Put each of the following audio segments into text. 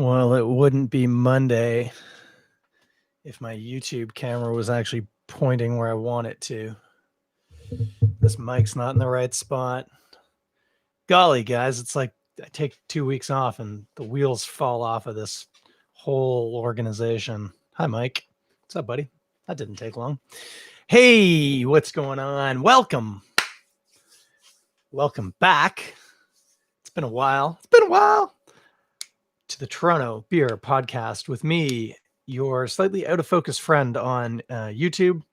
Well, it wouldn't be Monday if my YouTube camera was actually pointing where I want it to. This mic's not in the right spot. Golly, guys, it's like I take 2 weeks off and the wheels fall off of this whole organization. Hi, Mike. What's up, buddy? That didn't take long. Hey, what's going on? Welcome. Welcome back. It's been a while to the Toronto Beer Podcast with me, your slightly out of focus friend on YouTube.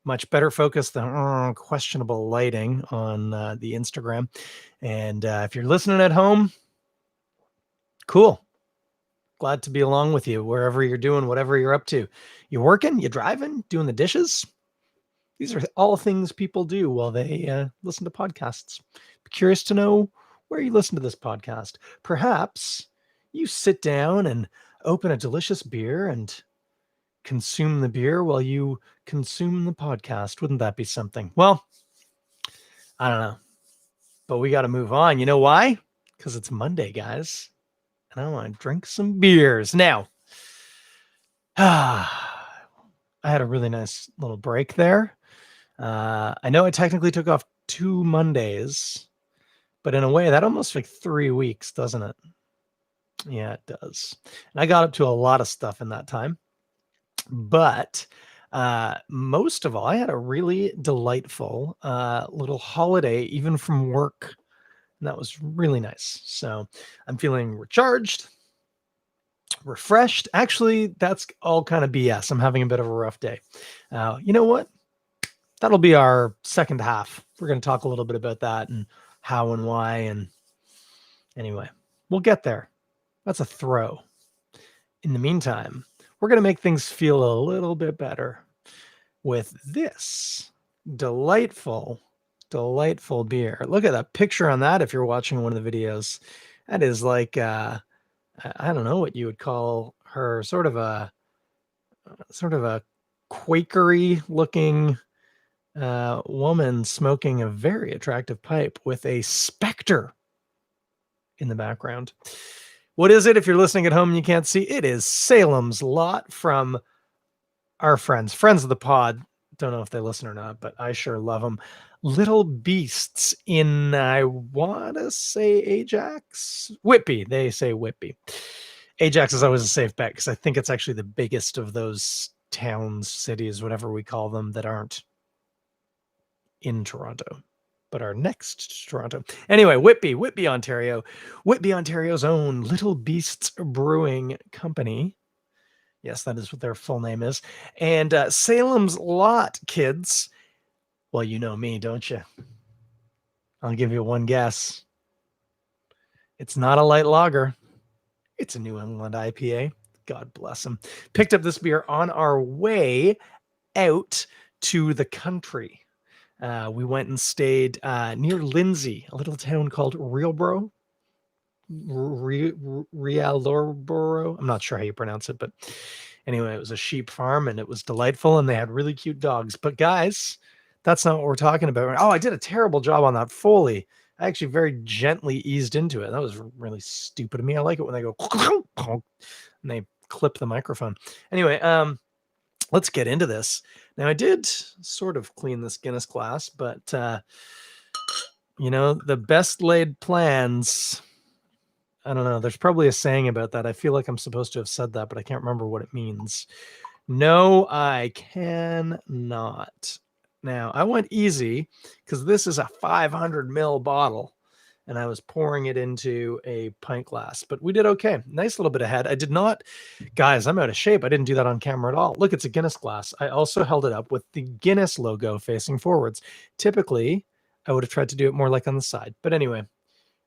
Much better focus than questionable lighting on the Instagram. And if you're listening at home, cool. Glad to be along with you wherever you're doing, whatever you're up to. You working? You driving? Doing the dishes? These are all things people do while they listen to podcasts. Be curious to know where you listen to this podcast. Perhaps you sit down and open a delicious beer and consume the beer while you consume the podcast. Wouldn't that be something? Well, I don't know, but we got to move on. You know why? Because it's Monday, guys, and I want to drink some beers. Now, I had a really nice little break there. I know I technically took off 2 Mondays, but in a way that almost like 3 weeks, doesn't it? Yeah, it does. And I got up to a lot of stuff in that time. But most of all, I had a really delightful little holiday, even from work. And that was really nice. So I'm feeling recharged, refreshed. Actually, that's all kind of BS. I'm having a bit of a rough day. You know what? That'll be our second half. We're going to talk a little bit about that and how and why. And anyway, we'll get there. That's a throw. In the meantime, we're going to make things feel a little bit better with this delightful beer. Look at that picture on that if you're watching one of the videos. That is like, I don't know what you would call her, sort of a Quakery looking woman smoking a very attractive pipe with a specter in the background. What is it? If you're listening at home and you can't see, it is Salem's Lot from our friends of the pod. Don't know if they listen or not, but I sure love them. Little Beasts in, I want to say Ajax? Whitby. They say Whitby. Ajax is always a safe bet because I think it's actually the biggest of those towns, cities, whatever we call them, that aren't in Toronto, but are next to Toronto. Anyway, Whitby, Ontario. Whitby, Ontario's own Little Beasts Brewing Company. Yes, that is what their full name is. And Salem's Lot, kids. Well, you know me, don't you? I'll give you one guess. It's not a light lager. It's a New England IPA. God bless them. Picked up this beer on our way out to the country. We went and stayed near Lindsay, a little town called Reelborough. I'm not sure how you pronounce it, but anyway, it was a sheep farm and it was delightful and they had really cute dogs. But guys, that's not what we're talking about. Oh, I did a terrible job on that Foley. I actually very gently eased into it. That was really stupid of me. I like it when they go and they clip the microphone. Anyway, let's get into this. Now, I did sort of clean this Guinness glass, but, the best laid plans, I don't know. There's probably a saying about that. I feel like I'm supposed to have said that, but I can't remember what it means. No, I cannot. Now, I went easy because this is a 500 ml bottle. And I was pouring it into a pint glass, but we did okay. Nice little bit ahead. I did not, guys, I'm out of shape. I didn't do that on camera at all. Look, it's a Guinness glass. I also held it up with the Guinness logo facing forwards. Typically, I would have tried to do it more like on the side. But anyway,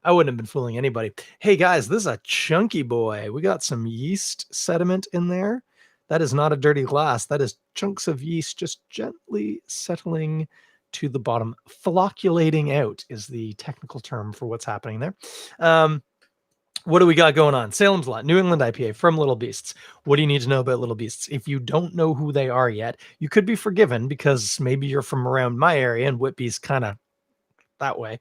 I wouldn't have been fooling anybody. Hey, guys, this is a chunky boy. We got some yeast sediment in there. That is not a dirty glass. That is chunks of yeast just gently settling to the bottom. Flocculating out is the technical term for what's happening there. What do we got going on? Salem's Lot, New England IPA from Little Beasts. What do you need to know about Little Beasts? If you don't know who they are yet, you could be forgiven because maybe you're from around my area and Whitby's kind of that way.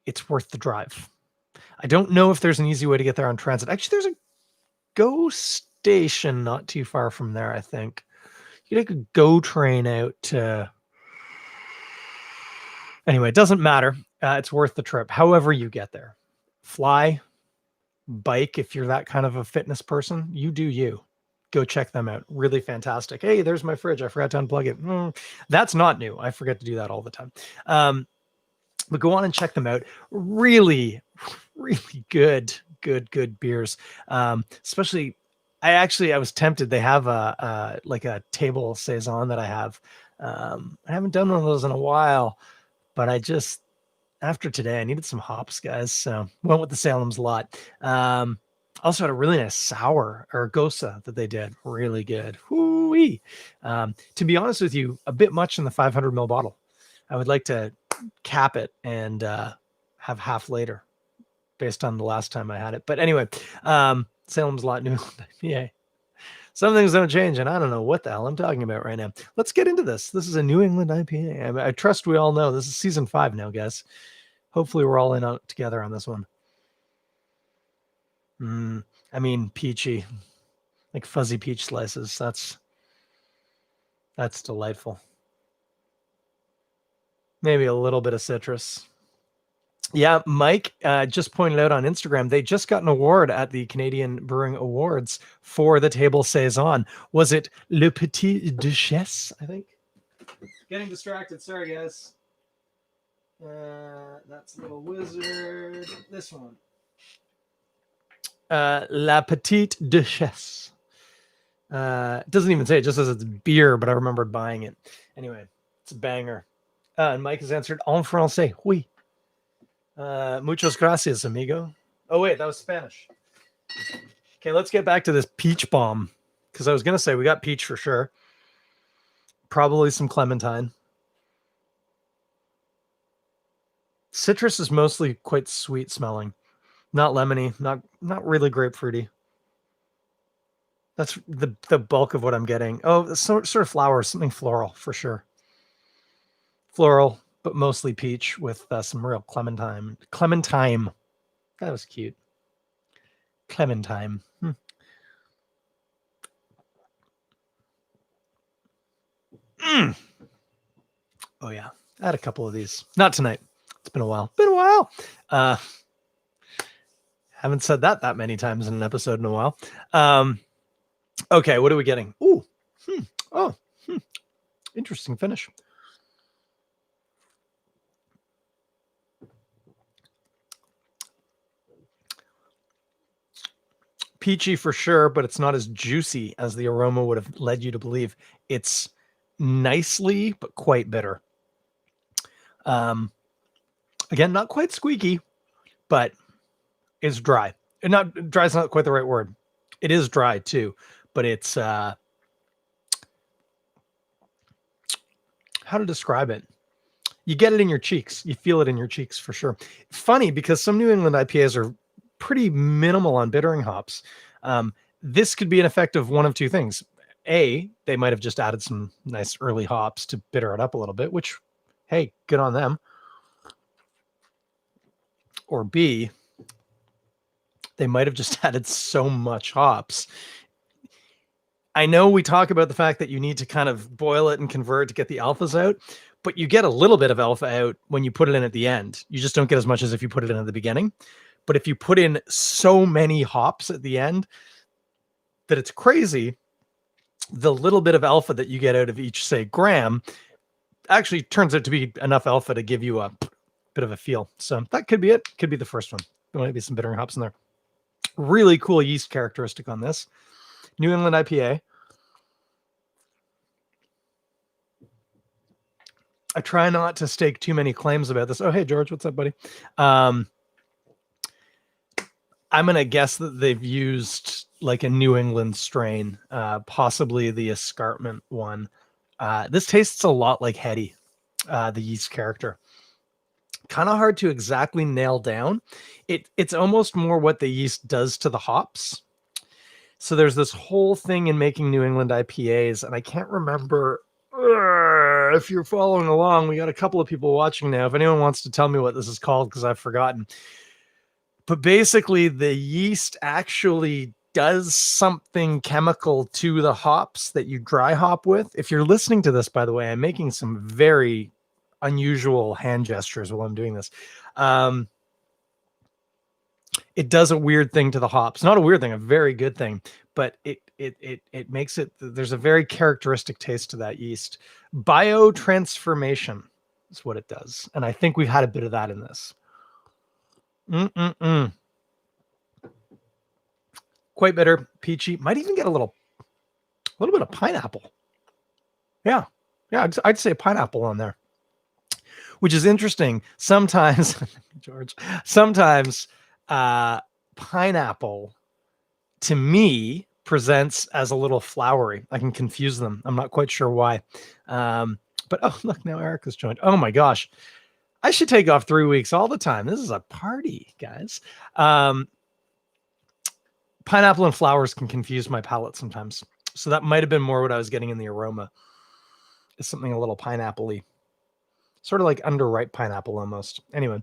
It's worth the drive. I don't know if there's an easy way to get there on transit. Actually, there's a GO station not too far from there, I think. You take a GO train out to... Anyway, it doesn't matter. It's worth the trip. However you get there. Fly, bike, if you're that kind of a fitness person, you do you. Go check them out. Really fantastic. Hey, there's my fridge. I forgot to unplug it. That's not new. I forget to do that all the time. But go on and check them out. Really, really good beers. Especially, I was tempted. They have a table saison that I have. I haven't done one of those in a while, but after today, I needed some hops, guys. So went with the Salem's lot. Also had a really nice sour or gosa that they did. Really good. Whoo-wee. To be honest with you, a bit much in the 500 ml bottle. I would like to cap it and have half later based on the last time I had it. But anyway, Salem's Lot New England IPA. Some things don't change, and I don't know what the hell I'm talking about right now. Let's get into this. This is a New England IPA. I trust we all know. This is season 5 now, guys. Hopefully we're all in out together on this one. I mean, peachy, like fuzzy peach slices. That's delightful. Maybe a little bit of citrus. Yeah, Mike just pointed out on Instagram, they just got an award at the Canadian Brewing Awards for the table saison. Was it Le Petit Duchesse, I think? Getting distracted. Sorry, guys. That's Little Wizard. This one. La Petite Duchesse. It doesn't even say, it just says it's beer, but I remembered buying it. Anyway, it's a banger. And Mike has answered en français. Oui. Muchas gracias, amigo. Oh, wait, that was Spanish. Okay, let's get back to this peach bomb. Because I was going to say we got peach for sure. Probably some clementine. Citrus is mostly quite sweet smelling. Not lemony, not really grapefruity. That's the bulk of what I'm getting. Oh, sort of flower, something floral for sure. Floral, but mostly peach with some real clementine. Clementine. That was cute. Clementine. Oh, yeah. I had a couple of these. Not tonight. It's been a while. Haven't said that many times in an episode in a while. Okay, what are we getting? Ooh. Interesting finish. Peachy for sure, but it's not as juicy as the aroma would have led you to believe. It's nicely, but quite bitter. Again, not quite squeaky, but it's dry. And not dry is not quite the right word. It is dry too, but it's how to describe it? You get it in your cheeks. You feel it in your cheeks for sure. Funny because some New England IPAs are pretty minimal on bittering hops. This could be an effect of one of two things. A, they might have just added some nice early hops to bitter it up a little bit, which, hey, good on them. Or B, they might have just added so much hops. I know we talk about the fact that you need to kind of boil it and convert to get the alphas out, but you get a little bit of alpha out when you put it in at the end. You just don't get as much as if you put it in at the beginning. But if you put in so many hops at the end that it's crazy, the little bit of alpha that you get out of each, say, gram actually turns out to be enough alpha to give you a bit of a feel. So that could be it. Could be the first one. There might be some bittering hops in there. Really cool yeast characteristic on this. New England IPA. I try not to stake too many claims about this. Oh, hey, George. What's up, buddy? I'm going to guess that they've used like a New England strain, possibly the escarpment one. This tastes a lot like Heady, the yeast character. Kind of hard to exactly nail down. It's almost more what the yeast does to the hops. So there's this whole thing in making New England IPAs, and I can't remember if you're following along. We got a couple of people watching now. If anyone wants to tell me what this is called, because I've forgotten. But basically, the yeast actually does something chemical to the hops that you dry hop with. If you're listening to this, by the way, I'm making some very unusual hand gestures while I'm doing this. It does a weird thing to the hops. Not a weird thing, a very good thing, but it makes it, there's a very characteristic taste to that yeast. Biotransformation is what it does. And I think we've had a bit of that in this. Quite bitter, peachy. Might even get a little bit of pineapple. Yeah, I'd say pineapple on there, which is interesting. Sometimes, George, pineapple to me presents as a little flowery. I can confuse them. I'm not quite sure why. But oh, look, now Erica's joined. Oh my gosh. I should take off 3 weeks all the time. This is a party, guys. Pineapple and flowers can confuse my palate sometimes. So that might have been more what I was getting in the aroma. It's something a little pineapple-y. Sort of like underripe pineapple almost. Anyway,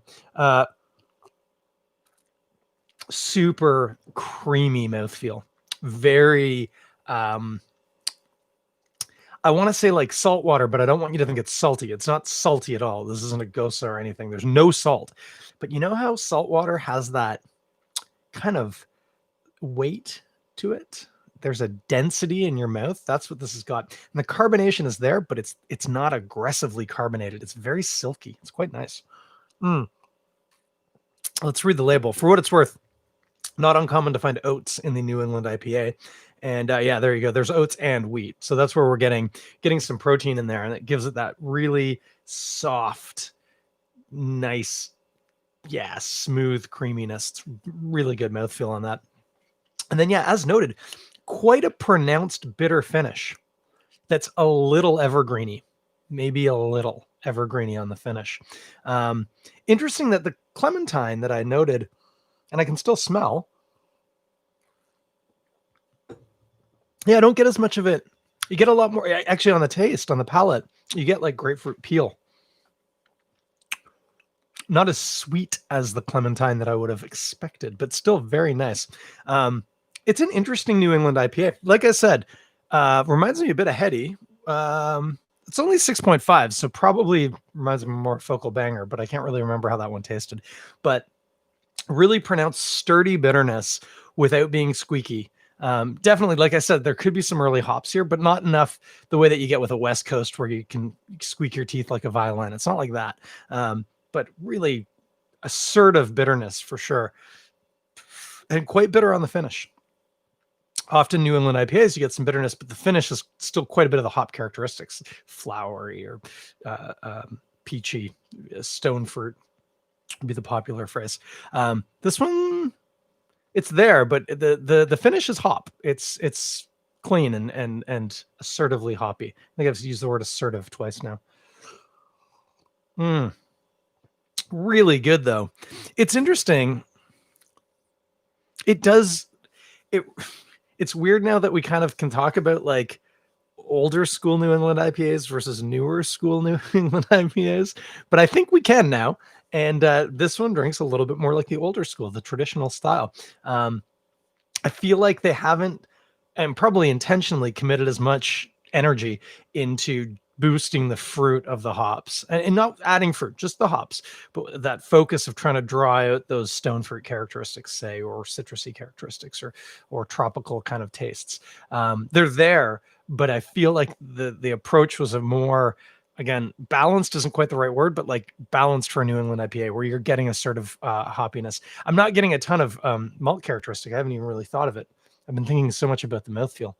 super creamy mouthfeel. Very, I want to say like salt water, but I don't want you to think it's salty. It's not salty at all. This isn't a Gosa or anything. There's no salt. But you know how salt water has that kind of weight to it? There's a density in your mouth. That's what this has got. And the carbonation is there, but it's not aggressively carbonated. It's very silky. It's quite nice. Let's read the label. For what it's worth, not uncommon to find oats in the New England IPA. And yeah, there you go. There's oats and wheat. So that's where we're getting some protein in there. And it gives it that really soft, nice, yeah, smooth creaminess. It's really good mouthfeel on that. And then, yeah, as noted, quite a pronounced bitter finish that's a little evergreeny, maybe a little evergreeny on the finish. Interesting that the clementine that I noted, and I can still smell, yeah, I don't get as much of it. You get a lot more, actually, on the taste, on the palate, you get like grapefruit peel. Not as sweet as the clementine that I would have expected, but still very nice. It's an interesting New England IPA. Like I said, reminds me a bit of Heady. It's only 6.5, so probably reminds me more of Focal Banger, but I can't really remember how that one tasted. But really pronounced sturdy bitterness without being squeaky. Definitely, like I said, there could be some early hops here, but not enough the way that you get with a West Coast where you can squeak your teeth like a violin. It's not like that. But really assertive bitterness for sure. And quite bitter on the finish. Often New England IPAs, you get some bitterness, but the finish is still quite a bit of the hop characteristics, flowery or peachy, stone fruit would be the popular phrase. This one, it's there, but the finish is hop. It's clean and assertively hoppy. I think I've used the word assertive twice now. Really good though. It's interesting. It's weird now that we kind of can talk about like older school New England IPAs versus newer school New England IPAs, but I think we can now. And this one drinks a little bit more like the older school, the traditional style. I feel like they haven't, and probably intentionally, committed as much energy into boosting the fruit of the hops and not adding fruit, just the hops, but that focus of trying to draw out those stone fruit characteristics, say, or citrusy characteristics or tropical kind of tastes. They're there, but I feel like the approach was a more, again, balanced isn't quite the right word, but like balanced for a New England IPA where you're getting a sort of hoppiness. I'm not getting a ton of malt characteristic. I haven't even really thought of it. I've been thinking so much about the mouthfeel.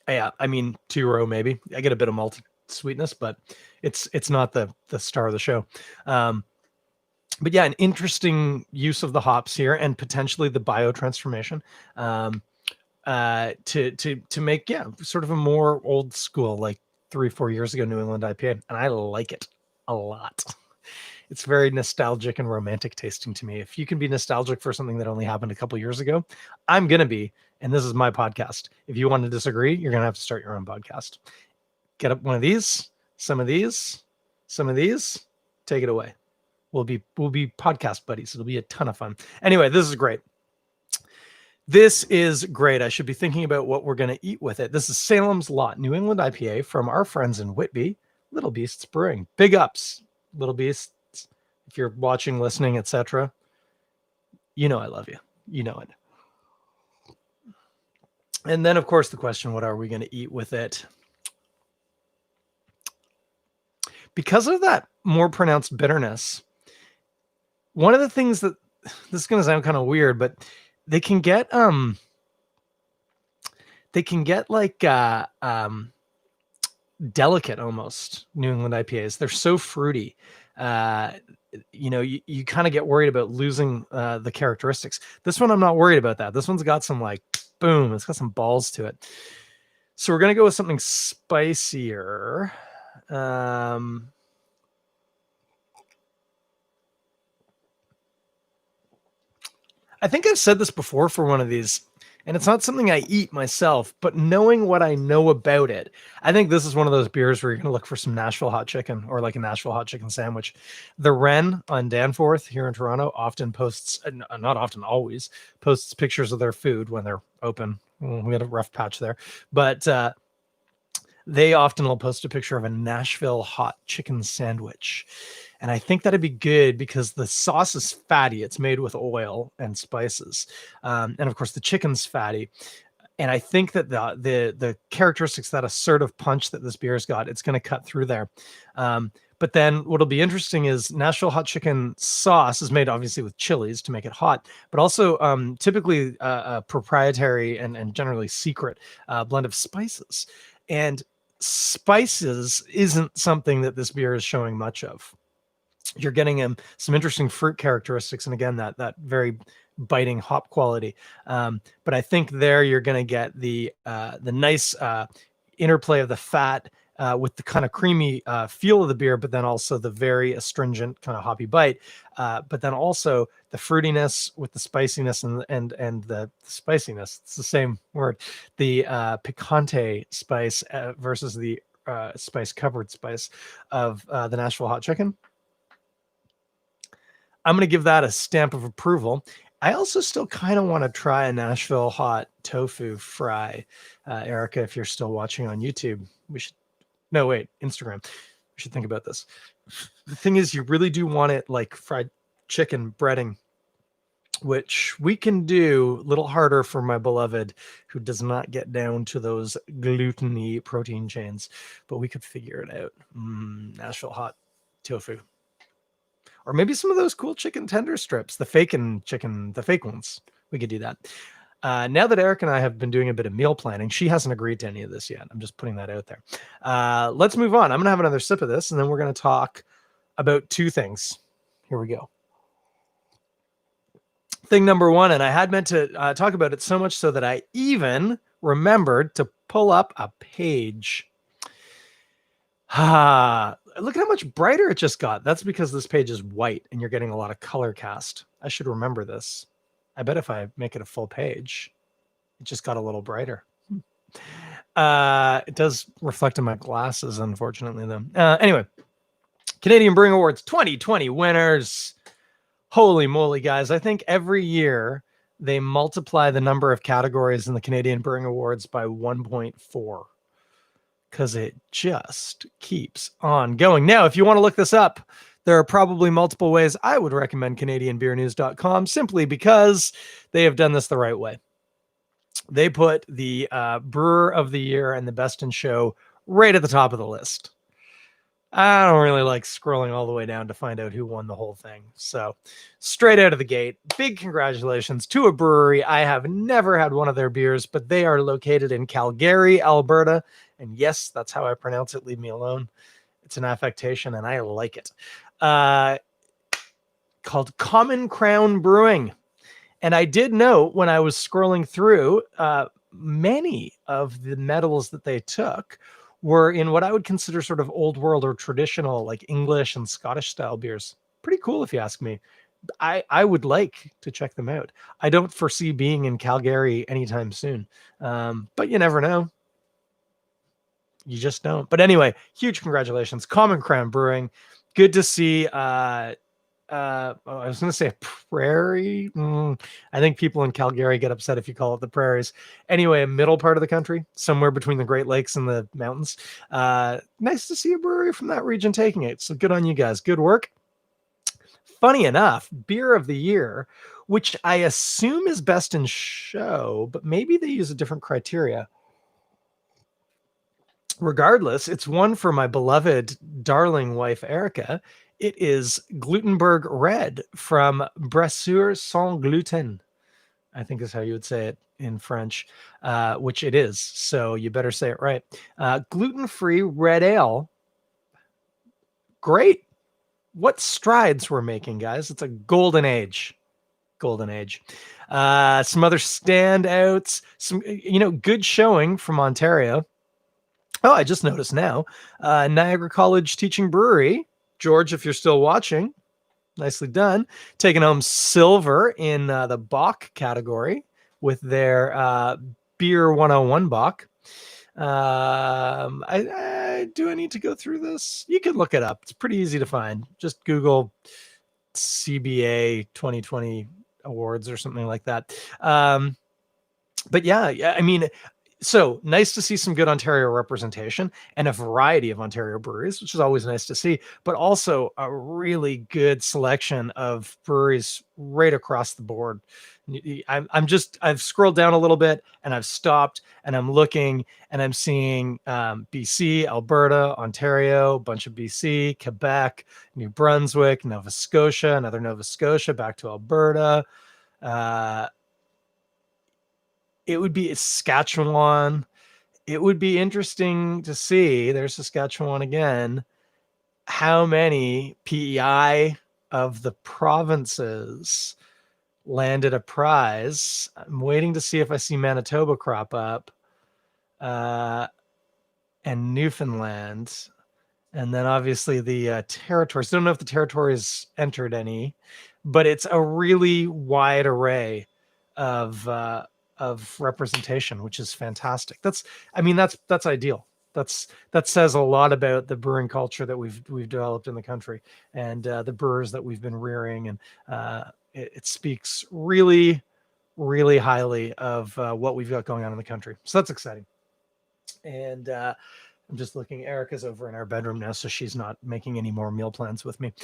Yeah, I mean, 2 row maybe. I get a bit of malty sweetness, but it's not the star of the show. But yeah, an interesting use of the hops here and potentially the biotransformation to make, yeah, sort of a more old school, like 3-4 years ago New England IPA, and I like it a lot. It's very nostalgic and romantic tasting to me. If you can be nostalgic for something that only happened a couple years ago, I'm going to be, and this is my podcast. If you want to disagree, you're going to have to start your own podcast. Get up one of these, some of these, take it away. We'll be podcast buddies. It'll be a ton of fun. Anyway, this is great. This is great. I should be thinking about what we're going to eat with it. This is Salem's Lot New England IPA from our friends in Whitby, Little Beasts Brewing. Big ups, Little Beasts. If you're watching, listening, etc., you know I love you. You know it. And then, of course, the question, what are we going to eat with it? Because of that more pronounced bitterness, one of the things that, this is going to sound kind of weird, but they can get like delicate almost, New England IPAs. They're so fruity. You kind of get worried about losing the characteristics. This one, I'm not worried about that. This one's got some like, boom, it's got some balls to it. So we're going to go with something spicier. I think I've said this before for one of these, and it's not something I eat myself, but knowing what I know about it, I think this is one of those beers where you're going to look for some Nashville hot chicken or like a Nashville hot chicken sandwich. The Wren on Danforth here in Toronto often posts, not often, always posts pictures of their food when they're open. We had a rough patch there, but they often will post a picture of a Nashville hot chicken sandwich. And I think that'd be good because the sauce is fatty. It's made with oil and spices. And of course the chicken's fatty. And I think that the characteristics, that assertive punch that this beer's got, it's going to cut through there. But then what'll be interesting is Nashville hot chicken sauce is made obviously with chilies to make it hot, but also typically a proprietary and generally secret blend of spices. And spices isn't something that this beer is showing much of. You're getting some interesting fruit characteristics, and again that very biting hop quality. But I think there you're going to get the nice interplay of the fat with the kind of creamy feel of the beer, but then also the very astringent kind of hoppy bite. But then also the fruitiness with the spiciness and the spiciness. It's the same word. The picante spice versus the spice covered spice of the Nashville hot chicken. I'm going to give that a stamp of approval. I also still kind of want to try a Nashville hot tofu fry. Erica, if you're still watching on YouTube, Instagram. We should think about this. The thing is, you really do want it like fried chicken breading, which we can do a little harder for my beloved who does not get down to those gluten-y protein chains, but we could figure it out. Nashville hot tofu. Or maybe some of those cool chicken tender strips, the fake ones. We could do that. Now that Eric and I have been doing a bit of meal planning, she hasn't agreed to any of this yet. I'm just putting that out there. Let's move on. I'm going to have another sip of this, and then we're going to talk about two things. Here we go. Thing number one, and I had meant to talk about it so much so that I even remembered to pull up a page. Look at how much brighter it just got. That's because this page is white and you're getting a lot of color cast. I should remember this. I bet if I make it a full page, it just got a little brighter. It does reflect in my glasses, unfortunately, though. Anyway, Canadian Brewing Awards 2020 winners. Holy moly, guys. I think every year they multiply the number of categories in the Canadian Brewing Awards by 1.4. Because it just keeps on going. Now, if you want to look this up, there are probably multiple ways. I would recommend CanadianBeerNews.com simply because they have done this the right way. They put the Brewer of the Year and the Best in Show right at the top of the list. I don't really like scrolling all the way down to find out who won the whole thing. So straight out of the gate, big congratulations to a brewery. I have never had one of their beers, but they are located in Calgary, Alberta. And yes, that's how I pronounce it. Leave me alone. It's an affectation and I like it. Called Common Crown Brewing. And I did note when I was scrolling through, many of the medals that they took were in what I would consider sort of old world or traditional, like English and Scottish style beers. Pretty cool, if you ask me. I would like to check them out. I don't foresee being in Calgary anytime soon, but you never know. You just don't. But anyway, huge congratulations. Common Crown Brewing. Good to see. I was going to say prairie. I think people in Calgary get upset if you call it the prairies. Anyway, a middle part of the country, somewhere between the Great Lakes and the mountains. Nice to see a brewery from that region taking it. So good on you guys. Good work. Funny enough, beer of the year, which I assume is best in show, but maybe they use a different criteria. Regardless, it's one for my beloved, darling wife, Erica. It is Glutenberg Red from Brasseur Sans Gluten, I think is how you would say it in French, which it is. So you better say it right. Gluten-free red ale. Great. What strides we're making, guys. It's a golden age. Golden age. Some other standouts. Some, good showing from Ontario. Oh, I just noticed now. Niagara College Teaching Brewery. George, if you're still watching, nicely done. Taking home silver in the Bock category with their Beer 101 Bock. Do I need to go through this? You can look it up. It's pretty easy to find. Just Google CBA 2020 awards or something like that. But yeah, I mean, so nice to see some good Ontario representation and a variety of Ontario breweries, which is always nice to see, but also a really good selection of breweries right across the board. I've scrolled down a little bit and I've stopped and I'm looking and I'm seeing BC, Alberta, Ontario, a bunch of BC, Quebec, New Brunswick, Nova Scotia, another Nova Scotia, back to Alberta. It would be Saskatchewan. It would be interesting to see, there's Saskatchewan again, how many PEI of the provinces landed a prize. I'm waiting to see if I see Manitoba crop up, and Newfoundland. And then obviously the territories. Don't know if the territories entered any, but it's a really wide array of representation, which is fantastic. That's ideal. That says a lot about the brewing culture that we've developed in the country and the brewers that we've been rearing, and it speaks really, really highly of what we've got going on in the country. So that's exciting. And I'm just looking. Erica's over in our bedroom now, so she's not making any more meal plans with me.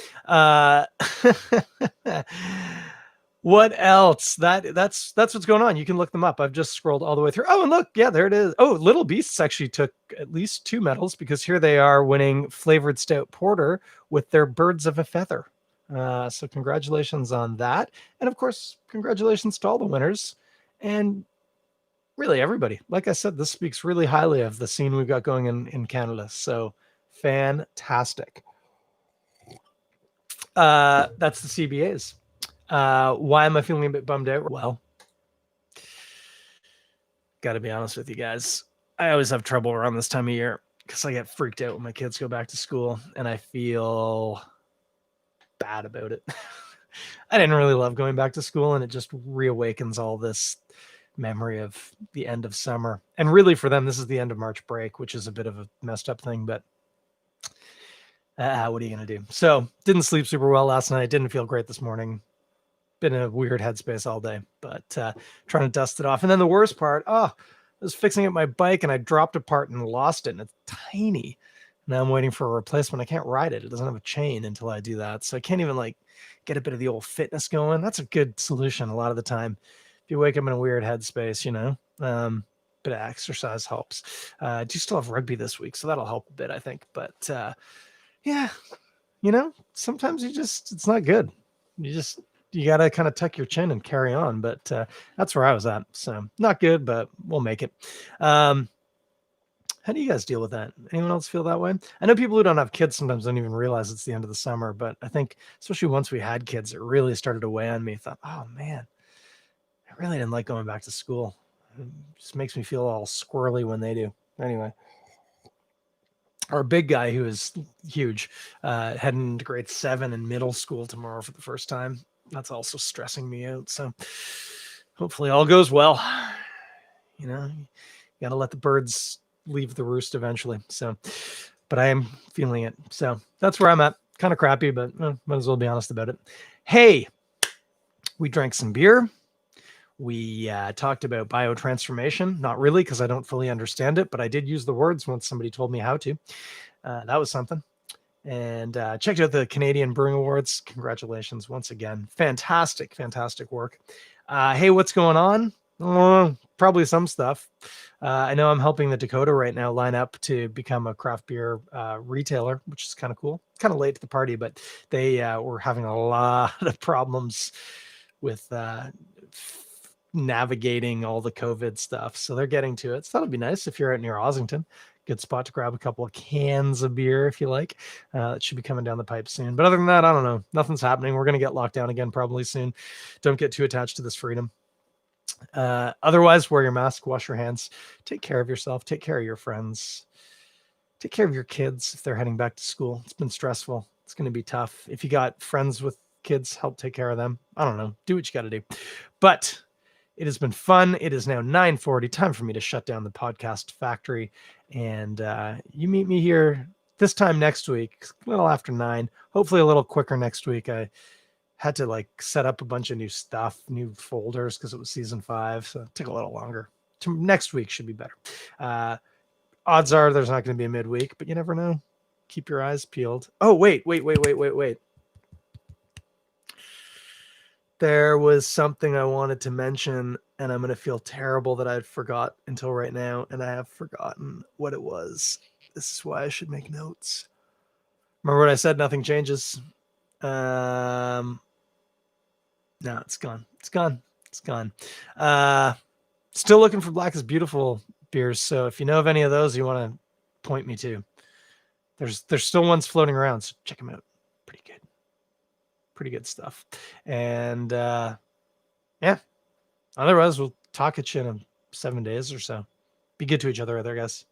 What else? That's what's going on. You can look them up. I've just scrolled all the way through. Oh, and look, yeah, there it is. Oh, Little Beasts actually took at least 2 medals, because here they are winning flavored stout porter with their Birds of a Feather. So congratulations on that. And of course, congratulations to all the winners. And really everybody. Like I said, this speaks really highly of the scene we've got going in Canada. So fantastic. That's the CBAs. Why am I feeling a bit bummed out? Well, got to be honest with you guys. I always have trouble around this time of year because I get freaked out when my kids go back to school, and I feel bad about it. I didn't really love going back to school, and it just reawakens all this memory of the end of summer. And really for them, this is the end of March break, which is a bit of a messed up thing, but what are you going to do? So didn't sleep super well last night. Didn't feel great this morning. Been in a weird headspace all day, but trying to dust it off. And then the worst part, I was fixing up my bike and I dropped a part and lost it, and it's tiny. Now I'm waiting for a replacement. I can't ride it. It doesn't have a chain until I do that. So I can't even get a bit of the old fitness going. That's a good solution a lot of the time. If you wake up in a weird headspace, bit of exercise helps. I do still have rugby this week, so that'll help a bit, I think. But yeah, sometimes it's not good. You got to kind of tuck your chin and carry on. But that's where I was at. So not good, but we'll make it. How do you guys deal with that? Anyone else feel that way? I know people who don't have kids sometimes don't even realize it's the end of the summer, but I think especially once we had kids, it really started to weigh on me. I thought, oh man, I really didn't like going back to school. It just makes me feel all squirrely when they do. Anyway, our big guy, who is huge, heading into grade 7 in middle school tomorrow for the first time. That's also stressing me out. So hopefully all goes well. You got to let the birds leave the roost eventually. So, but I am feeling it. So that's where I'm at. Kind of crappy, but might as well be honest about it. Hey, we drank some beer. We talked about biotransformation. Not really, because I don't fully understand it, but I did use the words once somebody told me how to. That was something. And checked out the Canadian Brewing Awards. Congratulations once again. Fantastic, fantastic work. Hey, what's going on? Probably some stuff. I know I'm helping the Dakota right now line up to become a craft beer retailer, which is kind of cool. Kind of late to the party, but they were having a lot of problems with navigating all the COVID stuff. So they're getting to it. So that'll be nice if you're out near Ossington. Good spot to grab a couple of cans of beer if you like. It should be coming down the pipe soon. But other than that, I don't know. Nothing's happening. We're going to get locked down again probably soon. Don't get too attached to this freedom. Otherwise, wear your mask, wash your hands, take care of yourself, take care of your friends, take care of your kids if they're heading back to school. It's been stressful. It's going to be tough. If you got friends with kids, help take care of them. I don't know. Do what you got to do. But it has been fun. It is now 9:40. Time for me to shut down the podcast factory. And you meet me here this time next week, a little after 9. Hopefully a little quicker next week. I had to like set up a bunch of new stuff, new folders, because it was season 5. So it took a little longer. Next week should be better. Odds are there's not going to be a midweek, but you never know. Keep your eyes peeled. Oh, wait. There was something I wanted to mention, and I'm going to feel terrible that I forgot until right now, and I have forgotten what it was. This is why I should make notes. Remember what I said? Nothing changes. No, it's gone. It's gone. It's gone. Still looking for Black is Beautiful beers. So if you know of any of those you want to point me to, there's still ones floating around. So check them out. Pretty good stuff. And yeah, otherwise we'll talk at you in 7 days or so. Be good to each other, guys.